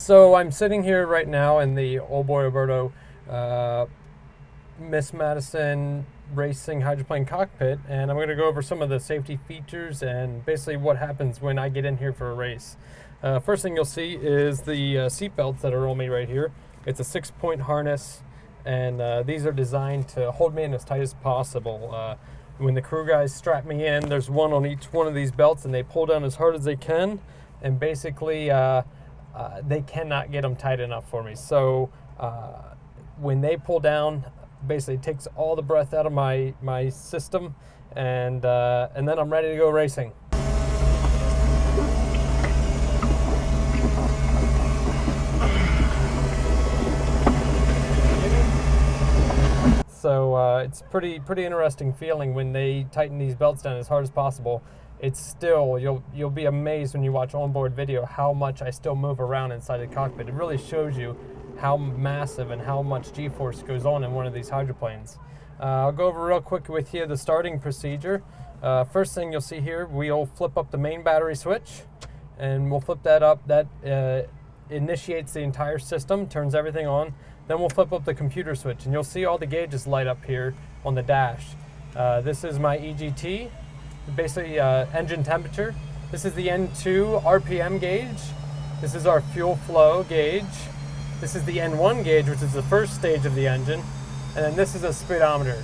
So I'm sitting here right now in the old boy Oberto Miss Madison racing hydroplane cockpit, and I'm going to go over some of the safety features and basically what happens when I get in here for a race. First thing you'll see is the seatbelts that are on me right here. It's a 6-point harness, and these are designed to hold me in as tight as possible. When the crew guys strap me in, there's one on each one of these belts, and they pull down as hard as they can, and basically they cannot get them tight enough for me. So when they pull down, basically it takes all the breath out of my system, and then I'm ready to go racing. So it's pretty interesting feeling when they tighten these belts down as hard as possible. It's still, you'll be amazed when you watch onboard video how much I still move around inside the cockpit. It really shows you how massive and how much G-force goes on in one of these hydroplanes. I'll go over real quick with you the starting procedure. First thing you'll see here, we'll flip up the main battery switch, and we'll flip that up. That initiates the entire system, turns everything on. Then we'll flip up the computer switch, and you'll see all the gauges light up here on the dash. This is my EGT, basically engine temperature. This is the N2 RPM gauge. This is our fuel flow gauge. This is the N1 gauge, which is the first stage of the engine. And then this is a speedometer.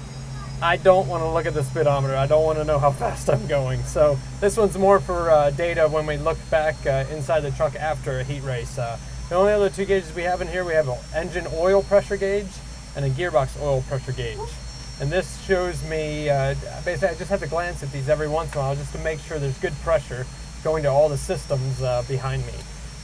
I don't want to look at the speedometer. I don't want to know how fast I'm going. So this one's more for data when we look back inside the truck after a heat race. The only other two gauges we have in here, we have an engine oil pressure gauge and a gearbox oil pressure gauge. And this shows me, basically I just have to glance at these every once in a while just to make sure there's good pressure going to all the systems behind me.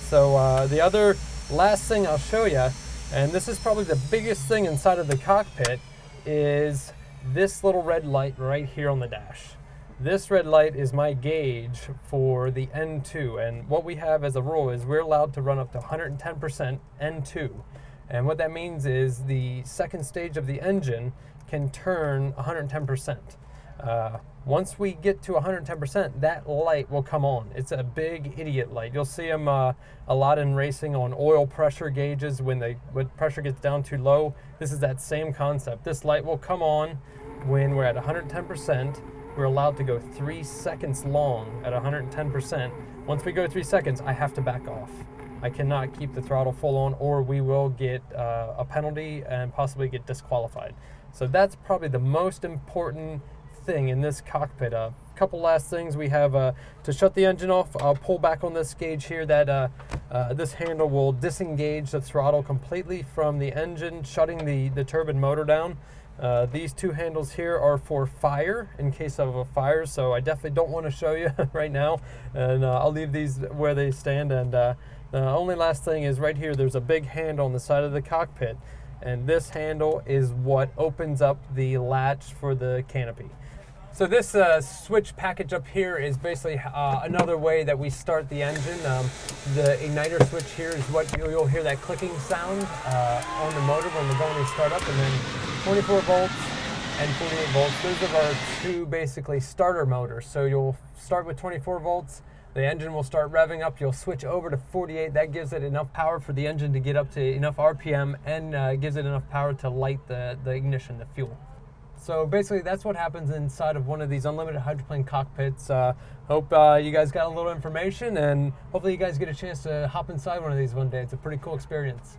So the other last thing I'll show you, and this is probably the biggest thing inside of the cockpit, is this little red light right here on the dash. This red light is my gauge for the N2, and what we have as a rule is we're allowed to run up to 110% N2. And what that means is the second stage of the engine can turn 110%. Once we get to 110%, that light will come on. It's a big idiot light. You'll see them a lot in racing on oil pressure gauges when pressure gets down too low. This is that same concept. This light will come on when we're at 110%. We're allowed to go 3 seconds long at 110%. Once we go 3 seconds, I have to back off. I cannot keep the throttle full on, or we will get a penalty and possibly get disqualified. So that's probably the most important thing in this cockpit. A couple last things we have to shut the engine off. I'll pull back on this gauge here. That this handle will disengage the throttle completely from the engine, shutting the turbine motor down. These two handles here are for fire, in case of a fire, so I definitely don't want to show you right now, and I'll leave these where they stand. And the only last thing is right here, there's a big handle on the side of the cockpit, and this handle is what opens up the latch for the canopy. So this switch package up here is basically another way that we start the engine. The igniter switch here is what you'll hear, that clicking sound on the motor when we're going to start up, and then 24 volts and 48 volts. Those are our two basically starter motors. So you'll start with 24 volts, the engine will start revving up, you'll switch over to 48. That gives it enough power for the engine to get up to enough RPM, and gives it enough power to light the ignition, the fuel. So basically that's what happens inside of one of these unlimited hydroplane cockpits. Hope you guys got a little information, and hopefully you guys get a chance to hop inside one of these one day. It's a pretty cool experience.